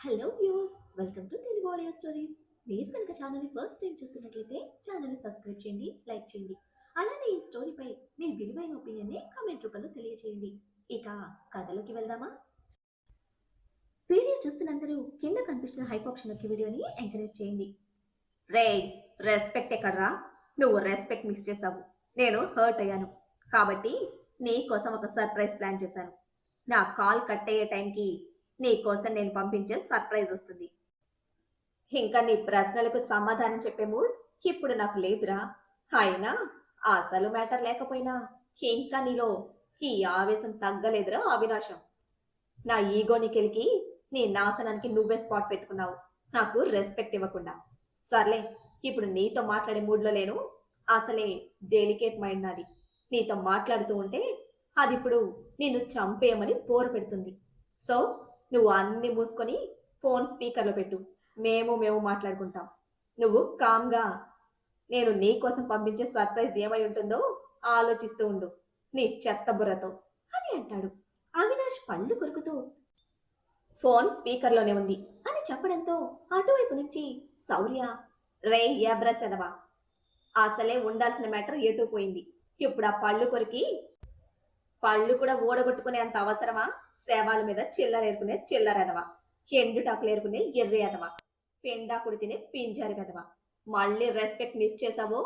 Hello viewers, welcome to Telugu audio stories. మీరు కనుక ఛానల్ని ఫస్ట్ టైం చూస్తున్నట్లయితే ఛానల్ని సబ్స్క్రైబ్ చేయండి, లైక్ చేయండి. అలానే ఈ స్టోరీపై మీ విలువైన ఒపీనియన్ని కామెంట్ రూపంలో తెలియచేయండి. ఇక కథలోకి వెళ్దామా? వీడియో చూస్తున్నందరూ కింద కనిపిస్తున్న హైప్ ఆప్షన్ నొక్కి వీడియోని ఎంకరేజ్ చేయండి. రే, రెస్పెక్ట్ ఎక్కడ్రా? నువ్వు రెస్పెక్ట్ మిస్ చేసావు. నేను హర్ట్ అయ్యాను. కాబట్టి నీ కోసం ఒక సర్ప్రైజ్ ప్లాన్ చేశాను. నా కాల్ కట్ అయ్యే టైంకి నీ కోసం నేను పంపించే సర్ప్రైజ్ వస్తుంది. ఇంకా నీ ప్రశ్నలకు సమాధానం చెప్పే మూడ్ ఇప్పుడు నాకు లేదురా. అయినా అసలు మ్యాటర్ లేకపోయినా ఇంకా నీలో ఈ ఆవేశం తగ్గలేదురా అవినాశం. నా ఈగోని కెలికి నీ నాశనానికి నువ్వే స్పాట్ పెట్టుకున్నావు, నాకు రెస్పెక్ట్ ఇవ్వకుండా. సర్లే, ఇప్పుడు నీతో మాట్లాడే మూడ్లో లేను. అసలే డెలికేట్ మైండ్ నాది. నీతో మాట్లాడుతూ ఉంటే అది ఇప్పుడు నిన్ను చంపేయమని పోరు పెడుతుంది. సో నువ్వు అన్ని మూసుకొని ఫోన్ స్పీకర్లో పెట్టు. మేము మాట్లాడుకుంటాం. నువ్వు కామ్గా నేను నీ కోసం పంపించే సర్ప్రైజ్ ఏమై ఉంటుందో ఆలోచిస్తూ ఉండు నీ చెత్త బుర్రతో అని అంటాడు. అవినాష్ పళ్ళు కొరుకుతూ ఫోన్ స్పీకర్లోనే ఉంది అని చెప్పడంతో అటువైపు నుంచి శౌర్య, రే యాబ్రస్ ఎదవా, అసలే ఉండాల్సిన మ్యాటర్ ఎటు పోయింది. ఇప్పుడు ఆ పళ్ళు కొరికి పళ్ళు కూడా ఊడగొట్టుకునే అంత అవసరమా? సేవాల మీద చిల్లరేరుకునే చిల్లరెదవా, ఎండుటాకులు ఏరుకునే ఎర్రి ఎదవా, పెండాకుడు తినే పింజారు కదవా. మళ్ళీ రెస్పెక్ట్ మిస్ చేసావు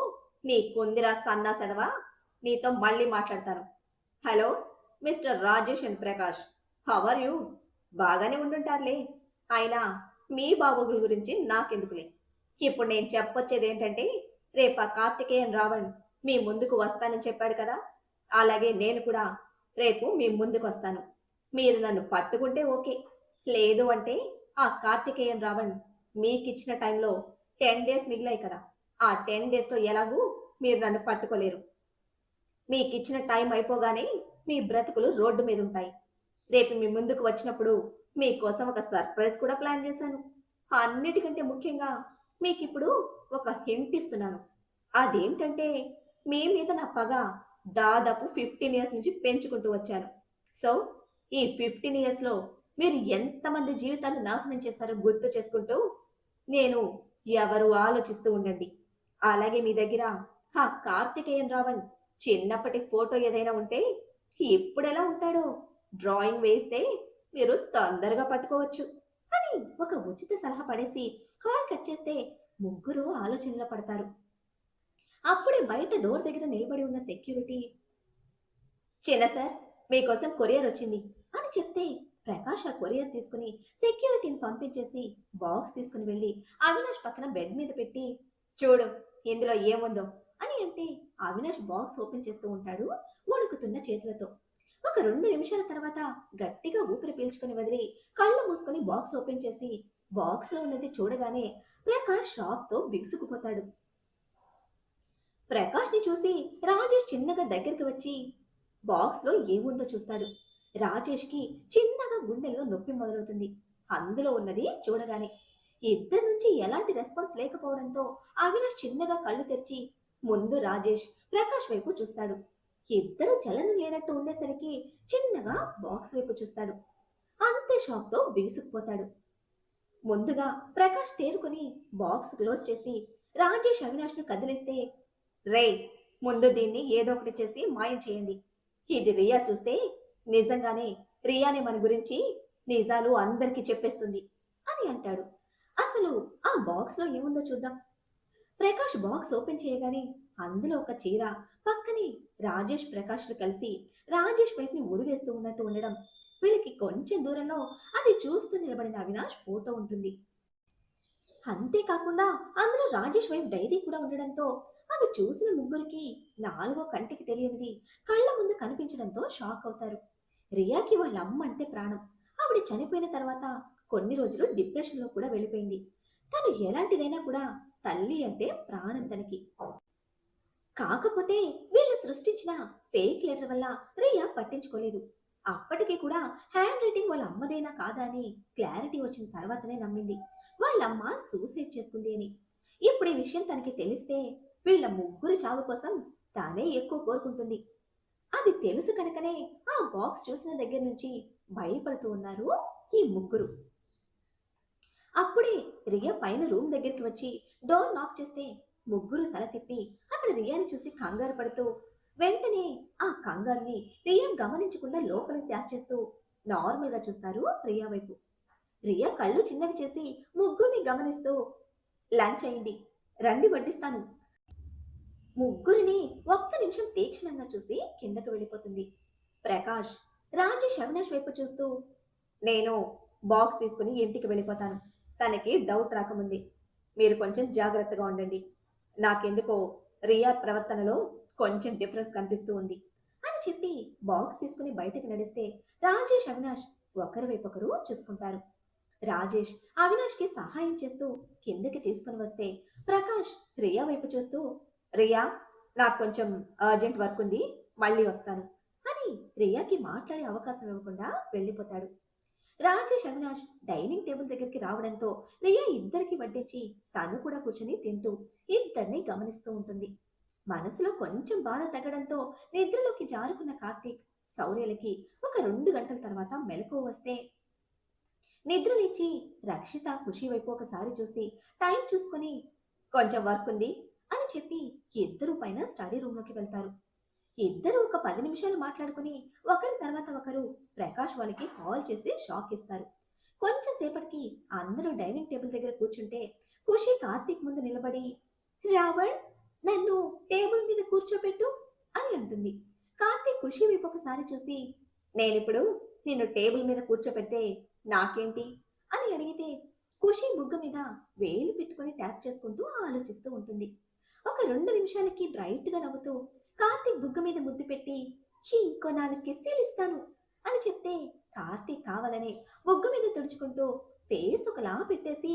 నీ కొందిరా సన్నాసెదవా. నీతో మళ్ళీ మాట్లాడతాను. Hello mister Rajesh and Prakash, how are you? బాగానే ఉండుంటారులే. అయినా మీ బాబోగుల గురించి నాకెందుకులే. ఇప్పుడు నేను చెప్పొచ్చేది ఏంటంటే, రేపా కార్తికేయన్ రావణ్ మీ ముందుకు వస్తానని చెప్పాడు కదా, అలాగే నేను కూడా రేపు మీ ముందుకు వస్తాను. మీరు నన్ను పట్టుకుంటే ఓకే, లేదు అంటే ఆ కార్తికేయన్ రావణ్ మీకిచ్చిన టైంలో 10 డేస్ మిగిలాయి కదా, ఆ 10 డేస్లో ఎలాగూ మీరు నన్ను పట్టుకోలేరు. మీకిచ్చిన టైం అయిపోగానే మీ బ్రతుకులు రోడ్డు మీద ఉంటాయి. రేపు మీ ముందుకు వచ్చినప్పుడు మీకోసం ఒక సర్ప్రైజ్ కూడా ప్లాన్ చేశాను. అన్నిటికంటే ముఖ్యంగా మీకిప్పుడు ఒక హింట్ ఇస్తున్నాను. అదేంటంటే, మీ మీద నా పగ దాదాపు 15 ఇయర్స్ నుంచి పెంచుకుంటూ వచ్చాను. సో ఈ 15 ఇయర్స్లో మీరు ఎంతమంది జీవితాలు నాశనం చేస్తారో గుర్తు చేసుకుంటూ నేను ఎవరు ఆలోచిస్తూ ఉండండి. అలాగే మీ దగ్గర ఆ కార్తికేయన్ రావణ్ చిన్నప్పటి ఫోటో ఏదైనా ఉంటే ఎప్పుడెలా ఉంటాడో డ్రాయింగ్ వేస్తే మీరు తొందరగా పట్టుకోవచ్చు అని ఒక ఉచిత సలహా పడేసి కాల్ కట్ చేస్తే ముగ్గురు ఆలోచనలో పడతారు. అప్పుడే బయట డోర్ దగ్గర నిలబడి ఉన్న సెక్యూరిటీ, చిన్న సార్, మీకోసం కొరియర్ వచ్చింది అని చెప్తే ప్రకాష్ ఆ కొరియర్ తీసుకుని సెక్యూరిటీని పంపించేసి బాక్స్ తీసుకుని వెళ్ళి అవినాష్ పక్కన బెడ్ మీద పెట్టి, చూడు ఇందులో ఏముందో అని అంటే అవినాష్ బాక్స్ ఓపెన్ చేస్తూ ఉంటాడు వణుకుతున్న చేతులతో. ఒక 2 నిమిషాల తర్వాత గట్టిగా ఊపిరి పీల్చుకుని వదిలి కళ్ళు మూసుకొని బాక్స్ ఓపెన్ చేసి బాక్స్ లో ఉన్నది చూడగానే ప్రకాష్ షాక్ తో బిగుసుకుపోతాడు. ప్రకాష్ ని చూసి రాజేష్ చిన్నగా దగ్గరికి వచ్చి బాక్స్ లో ఏముందో చూస్తాడు. రాజేష్ కి చిన్నగా గుండెల్లో నొప్పి మొదలవుతుంది అందులో ఉన్నది చూడగానే. ఇద్దరి నుంచి ఎలాంటి రెస్పాన్స్ లేకపోవడంతో అవినాష్ చిన్నగా కళ్ళు తెరిచి ముందు రాజేష్, ప్రకాష్ వైపు చూస్తాడు. ఇద్దరు చలనం లేనట్టు ఉండేసరికి చిన్నగా బాక్స్ వైపు చూస్తాడు. అంతే షాక్ తో బిగుసుకుపోతాడు. ముందుగా ప్రకాష్ తేరుకుని బాక్స్ క్లోజ్ చేసి రాజేష్ అవినాష్ ను కదిలిస్తే, రే, ముందు దీన్ని ఏదో ఒకటి చేసి మాయం చేయండి. ఇది రియా చూస్తే నిజంగానే రియానే మన గురించి నిజాలు అందరికీ చెప్పేస్తుంది అని అంటాడు. అసలు ఆ బాక్స్ లో ఏముందో చూద్దాం. ప్రకాష్ బాక్స్ ఓపెన్ చేయగానే అందులో ఒక చీర, పక్కనే రాజేష్ ప్రకాష్లు కలిసి రాజేష్ వైపుని ఉరివేస్తూ ఉన్నట్టు ఉండడం, వీళ్ళకి కొంచెం దూరంలో అది చూస్తూ నిలబడిన అవినాష్ ఫోటో ఉంటుంది. అంతేకాకుండా అందులో రాజేష్ వైపు డైరీ కూడా ఉండడంతో అవి చూసిన ముగ్గురికి నాలుగో కంటికి తెలియనిది కళ్ళ ముందు కనిపించడంతో షాక్ అవుతారు. రియాకి వాళ్ళ అమ్మ అంటే ప్రాణం. ఆవిడ చనిపోయిన తర్వాత కొన్ని రోజులు డిప్రెషన్లో కూడా వెళ్ళిపోయింది. తను ఎలాంటిదైనా కూడా తల్లి అంటే ప్రాణం తనకి. కాకపోతే వీళ్ళు సృష్టించిన ఫేక్ లెటర్ వల్ల రియా పట్టించుకోలేదు. అప్పటికి కూడా హ్యాండ్ రైటింగ్ వాళ్ళ అమ్మదేనా కాదా అని క్లారిటీ వచ్చిన తర్వాతనే నమ్మింది వాళ్ళమ్మ సూసైడ్ చేసుకుంది అని. ఇప్పుడు ఈ విషయం తనకి తెలిస్తే వీళ్ళ ముగ్గురి చావు కోసం తానే ఎక్కువ కోరుకుంటుంది. అది తెలుసు కనుకనే ఆ బాక్స్ చూసిన దగ్గర నుంచి భయపడుతూ ఉన్నారు ఈ ముగ్గురు. అప్పుడే రియా పైన రూమ్ దగ్గరికి వచ్చి డోర్ నాక్ చేస్తే ముగ్గురు తల తిప్పి అక్కడ రియాని చూసి కంగారు పడుతూ వెంటనే ఆ కంగారుని రియా గమనించకుండా లోపలికి దాచేస్తూ నార్మల్ గా చూస్తారు రియా వైపు. రియా కళ్ళు చిన్నవి చేసి ముగ్గురిని గమనిస్తూ లంచ్ అయింది, రండి వడ్డిస్తాను. ముగ్గురిని ఒక్క నిమిషం తీక్షణంగా చూసి కిందకు వెళ్ళిపోతుంది. ప్రకాష్ రాజేష్ అవినాష్ వైపు చూస్తూ నేను బాక్స్ తీసుకుని ఇంటికి వెళ్ళిపోతాను. తనకి డౌట్ రాకముంది మీరు కొంచెం జాగ్రత్తగా ఉండండి. నాకెందుకో రియా ప్రవర్తనలో కొంచెం డిఫరెన్స్ కనిపిస్తూ ఉంది అని చెప్పి బాక్స్ తీసుకుని బయటకు నడిస్తే రాజేష్ అవినాష్ ఒకరి వైపు ఒకరు చూసుకుంటారు. రాజేష్ అవినాష్కి సహాయం చేస్తూ కిందకి తీసుకుని వస్తే ప్రకాష్ రియా వైపు చూస్తూ రియా నాకు కొంచెం అర్జెంట్ వర్క్ ఉంది, మళ్ళీ వస్తాను అని రియాకి మాట్లాడే అవకాశం ఇవ్వకుండా వెళ్ళిపోతాడు. రాజేష్ అవినాష్ డైనింగ్ టేబుల్ దగ్గరికి రావడంతో రియా ఇద్దరికి వడ్డించి తను కూడా కూర్చుని తింటూ ఇద్దరిని గమనిస్తూ ఉంటుంది. మనసులో కొంచెం బాధ తగ్గడంతో నిద్రలోకి జారుకున్న కార్తీక్ శౌర్యలకి ఒక 2 గంటల తర్వాత మెలకువ వస్తే నిద్రలేచి రక్షిత ఖుషి వైపు ఒకసారి చూసి టైం చూసుకుని కొంచెం వర్క్ ఉంది అని చెప్పి ఇద్దరు పైన స్టడీ రూమ్లోకి వెళ్తారు. ఇద్దరు ఒక 10 నిమిషాలు మాట్లాడుకుని ఒకరి తర్వాత ఒకరు ప్రకాష్ వాళ్ళకి కాల్ చేసి షాక్ ఇస్తారు. కొంచెం సేపటికి అందరూ డైనింగ్ టేబుల్ దగ్గర కూర్చుంటే ఖుషి కార్తీక్ ముందు నిలబడి రావణ్ నన్ను టేబుల్ మీద కూర్చోపెట్టు అని అంటుంది. కార్తీక్ ఖుషి వైపు ఒకసారి చూసి నేనిప్పుడు నిన్ను టేబుల్ మీద కూర్చోపెడితే నాకేంటి అని అడిగితే ఖుషి బుగ్గ మీద వేలు పెట్టుకుని ట్యాప్ చేసుకుంటూ ఆలోచిస్తూ ఉంటుంది. ఒక 2 నిమిషాలకి బ్రైట్ గా నవ్వుతూ కార్తీక్ బుగ్గ మీద ముద్దు పెట్టి ఇంకో 4 కిస్సీలు ఇస్తాను అని చెప్తే కార్తీక్ కావాలని బుగ్గ మీద తుడుచుకుంటూ ఫేస్ ఒకలా పెట్టేసి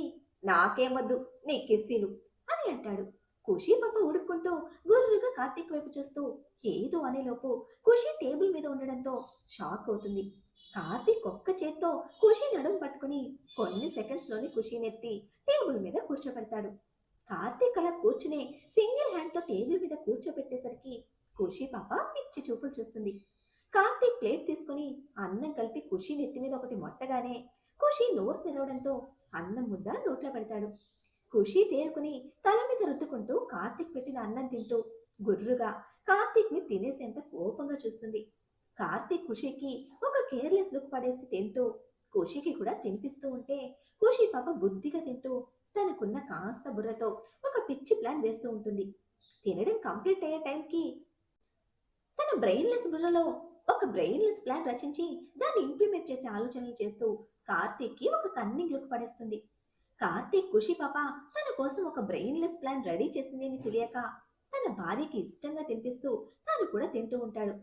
నాకేం వద్దు నీ కిస్సీలు అని అంటాడు. ఖుషి పాప ఉడుక్కుంటూ గుర్రుగా కార్తీక్ వైపు చూస్తూ ఏదో అనేలోపు ఖుషి టేబుల్ మీద ఉండడంతో షాక్ అవుతుంది. కార్తీక్ ఒక్క చేత్తో ఖుషి నడుము పట్టుకుని కొన్ని సెకండ్స్ లోని ఖుషినెత్తి టేబుల్ మీద కూర్చోబెడతాడు. కార్తీక్ అలా కూర్చునే సింగిల్ హ్యాండ్ తో టేబుల్ మీద కూర్చోబెట్టేసరికి ఖుషి పాప పిచ్చి చూపులు చూస్తుంది. కార్తీక్ ప్లేట్ తీసుకుని అన్నం కలిపి ఖుషి నెత్తి మీద ఒకటి మొట్టగానే ఖుషి నోరు తెరవడంతో అన్నం ముద్ద నోట్లో పెడతాడు. ఖుషి తేరుకుని తల మీద రుద్దుకుంటూ కార్తీక్ పెట్టిన అన్నం తింటూ గుర్రుగా కార్తీక్ ని తినేసేంత కోపంగా చూస్తుంది. కార్తీక్ ఖుషికి ఒక కేర్లెస్ లుక్ పడేసి తింటూ ఖుషికి కూడా తినిపిస్తూ ఉంటే ఖుషి పాప బుద్ధిగా తింటూ తనకున్న కాస్త బుర్రతో ఒక పిచ్చి ప్లాన్ వేస్తూ ఉంటుంది. తినడం కంప్లీట్ అయ్యే టైంకి తన బ్రెయిన్లెస్ బుర్రలో ఒక బ్రెయిన్లెస్ ప్లాన్ రచించి దాన్ని ఇంప్లిమెంట్ చేసే ఆలోచనలు చేస్తూ కార్తీక్ కి ఒక కన్నింగ్ లుక్ పడేస్తుంది. కార్తీక్ ఖుషి పాప తన కోసం ఒక బ్రెయిన్లెస్ ప్లాన్ రెడీ చేసింది అని తెలియక తన భార్యకి ఇష్టంగా తినిపిస్తూ తాను కూడా తింటూ ఉంటాడు.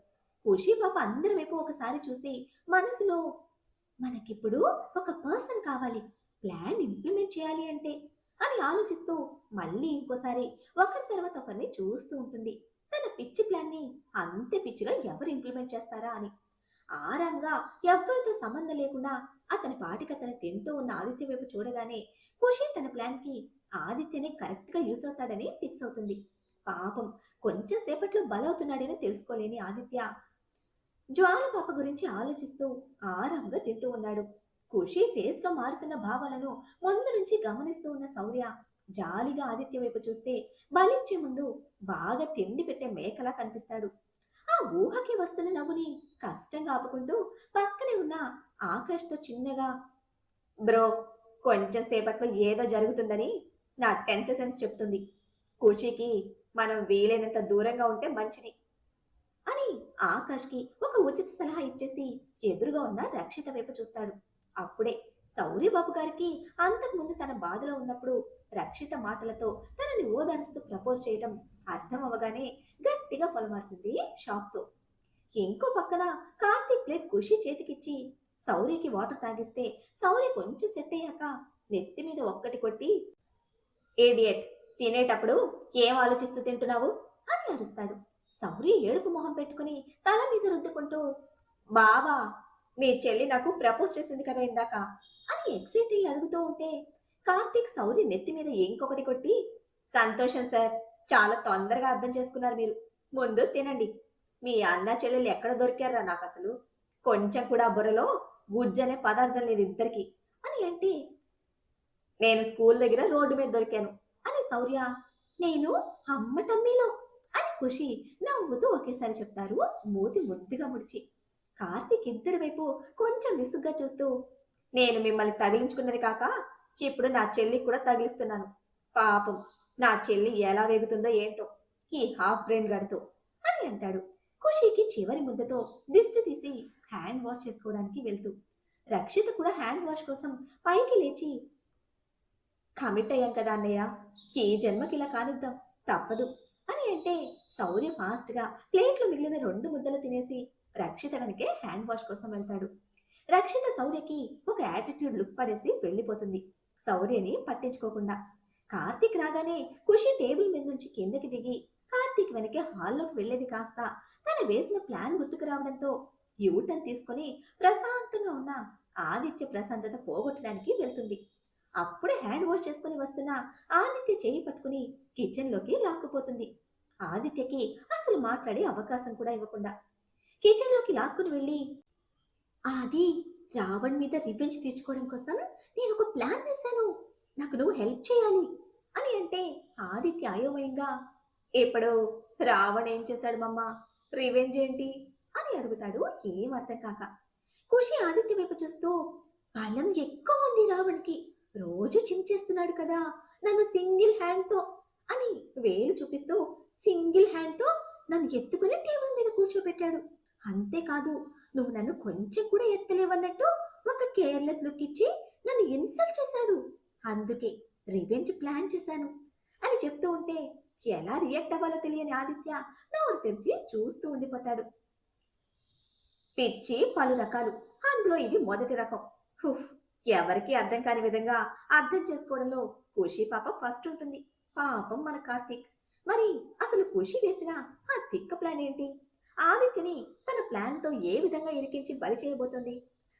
ఖుషి పాప అందరి వైపు ఒకసారి చూసి మనసులో మనకిప్పుడు ఒక పర్సన్ కావాలి ప్లాన్ ఇంప్లిమెంట్ చేయాలి అంటే అని ఆలోచిస్తూ మళ్ళీ ఇంకోసారి ఒకరి తర్వాత ఒకరిని చూస్తూ ఉంటుంది. తన పిచ్చి ప్లాన్ ని అంతే పిచ్చిగా ఎవరు ఇంప్లిమెంట్ చేస్తారా అని. ఆరాంగా ఎవరితో సంబంధం లేకుండా అతని పాటికి అతను తింటూ ఉన్న ఆదిత్య వైపు చూడగానే ఖుషి తన ప్లాన్ కి ఆదిత్యనే కరెక్ట్ గా యూస్ అవుతాడని ఫిక్స్ అవుతుంది. పాపం కొంచెం సేపట్లో బలవుతున్నాడని తెలుసుకోలేని ఆదిత్య జ్వాల పాప గురించి ఆలోచిస్తూ ఆరాంగా తింటూ ఉన్నాడు. ఖుషి ఫేస్ లో మారుతున్న భావాలను ముందు నుంచి గమనిస్తూ ఉన్న శౌర్య జాలిగా ఆదిత్య వైపు చూస్తే బలిచ్చే ముందు బాగా తిండి పెట్టే మేకలా కనిపిస్తాడు. ఆ ఊహకి వస్తున్న నవ్వుని కష్టంగా ఆపుకుంటూ పక్కనే ఉన్న ఆకాష్తో చిన్నగా బ్రో కొంచెం సేపట్లో ఏదో జరుగుతుందని నా 10th సెన్స్ చెప్తుంది. ఖుషికి మనం వీలైనంత దూరంగా ఉంటే మంచిది అని ఆకాష్కి ఒక ఉచిత సలహా ఇచ్చేసి ఎదురుగా ఉన్న రక్షిత వైపు చూస్తాడు. అప్పుడే సౌర్యబాబు గారికి అంతకుముందు తన బాధలో ఉన్నప్పుడు రక్షిత మాటలతో తనని ఓదారుస్తూ ప్రపోజ్ చేయడం అర్థం అవగానే గట్టిగా పొలమారుతుంది షాక్తో. ఇంకో పక్కన కార్తీక్ ప్లేట్ ఖుషి చేతికిచ్చి సౌర్యకి వాటర్ తాగిస్తే సౌర్య కొంచెం సెట్ అయ్యాక నెత్తి మీద ఒక్కటి కొట్టి ఏడియట్ తినేటప్పుడు ఏం ఆలోచిస్తూ తింటున్నావు అని అరుస్తాడు. సౌర్య ఏడుపు మొహం పెట్టుకుని తల మీద రుద్దుకుంటూ బావా మీ చెల్లి నాకు ప్రపోజ్ చేసింది కదా ఇందాక అని ఎక్సైట్ అయ్యి అడుగుతూ ఉంటే కార్తీక్ శౌర్య నెత్తి మీద ఇంకొకటి కొట్టి సంతోషం సార్, చాలా తొందరగా అర్థం చేసుకున్నారు మీరు, ముందు తినండి, మీ అన్న చెల్లెలు ఎక్కడ దొరికారా నాకు అసలు, కొంచెం కూడా బుర్రలో గుజ్జనే పదార్థం లేదు ఇద్దరికి అని అంటే నేను స్కూల్ దగ్గర రోడ్డు మీద దొరికాను అని శౌర్య, నేను అమ్మ టమ్మీలో అని ఖుషి నవ్వుతూ ఒకేసారి చెప్తారు, మూతి ముద్దుగా ముడిచి. కార్తీక్ ఇద్దరి వైపు కొంచెం విసుగ్గా చూస్తూ, నేను మిమ్మల్ని తగిలించుకున్నది కాక ఇప్పుడు నా చెల్లికి కూడా తగిలిస్తున్నాను. పాపం నా చెల్లి ఎలా వేగుతుందో ఏంటో ఈ హాఫ్ బ్రెయిన్ గడుతూ అని అంటాడు. ఖుషీకి చివరి ముద్దతో దిష్టి తీసి హ్యాండ్ వాష్ చేసుకోవడానికి వెళ్తూ, రక్షిత కూడా హ్యాండ్ వాష్ కోసం పైకి లేచి, కమిట్ అయ్యాం కదా అన్నయ్య, ఈ జన్మకి ఇలా కానిద్దాం, తప్పదు అని అంటే శౌర్య ఫాస్ట్గా ప్లేట్లో మిగిలిన 2 ముద్దలు తినేసి రక్షిత వెనకే హ్యాండ్ వాష్ కోసం వెళ్తాడు. రక్షిత శౌర్యకి ఒక యాటిట్యూడ్ లుక్ పడేసి వెళ్ళిపోతుంది, శౌర్యని పట్టించుకోకుండా. కార్తీక్ రాగానే ఖుషి టేబుల్ మీద నుంచి కిందకి దిగి కార్తీక్ వెనకే హాల్లోకి వెళ్లేది కాస్త తను వేసిన ప్లాన్ గుర్తుకు రావడంతో యూటర్న్ తీసుకుని ప్రశాంతంగా ఉన్న ఆదిత్య ప్రశాంతత పోగొట్టడానికి వెళ్తుంది. అప్పుడే హ్యాండ్ వాష్ చేసుకుని వస్తున్న ఆదిత్య చేయి పట్టుకుని కిచెన్లోకి లాక్కుపోతుంది. ఆదిత్యకి అసలు మాట్లాడే అవకాశం కూడా ఇవ్వకుండా కిచెన్లోకి లాక్కుని వెళ్ళి, ఆది, రావణ్ మీద రివెంజ్ తీర్చుకోవడం కోసం నేను ఒక ప్లాన్ వేశాను, నాకు నువ్వు హెల్ప్ చేయాలి అని అంటే ఆదిత్య అయోమయంగా, ఇప్పుడు రావణ్ ఏం చేశాడు మమ్మ, రివెంజ్ ఏంటి అని అడుగుతాడు ఏం అర్థం కాక. ఖుషి ఆదిత్య వైపు చూస్తూ, బలం ఎక్కువ ఉంది రావణ్కి, రోజు చించేస్తున్నాడు కదా నన్ను సింగిల్ హ్యాండ్తో అని వేలు చూపిస్తూ, సింగిల్ హ్యాండ్తో నన్ను ఎత్తుకుని టేబుల్ మీద కూర్చోబెట్టాడు. అంతేకాదు, నువ్వు నన్ను కొంచెం కూడా ఎత్తలేవన్నట్టు ఒక కేర్లెస్ లుక్ ఇచ్చి నన్ను ఇన్సల్ట్ చేశాడు. అందుకే రివెంజ్ ప్లాన్ చేశాను అని చెప్తూ ఉంటే ఎలా రియాక్ట్ అవ్వాలో తెలియని ఆదిత్య నోరు తెరిచి చూస్తూ ఉండిపోతాడు. పిచ్చి పలు రకాలు, అందులో ఇది మొదటి రకం. హుఫ్, ఎవరికి అర్థం కాని విధంగా అర్థం చేసుకోవడంలో ఖుషి పాప ఫస్ట్ ఉంటుంది. పాపం మన కార్తీక్. మరి అసలు ఖుషి వేసిన ఆ తిక్క ప్లాన్ ఏంటి? ఆదిత్యని తన ప్లాన్తో ఏ విధంగా ఇరికించి బలి చేయబోతుంది?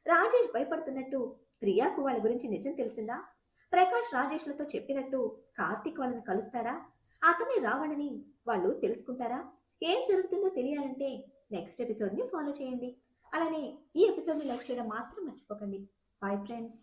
రాజేష్ భయపడుతున్నట్టు ప్రియాకు వాళ్ళ గురించి నిజం తెలిసిందా? ప్రకాష్ రాజేష్లతో చెప్పినట్టు కార్తీక్ వాళ్ళని కలుస్తాడా? అతనే రావణని వాళ్ళు తెలుసుకుంటారా? ఏం జరుగుతుందో తెలియాలంటే నెక్స్ట్ ఎపిసోడ్ని ఫాలో చేయండి. అలానే ఈ ఎపిసోడ్ని లైక్ చేయడం మాత్రం మర్చిపోకండి. Bye friends.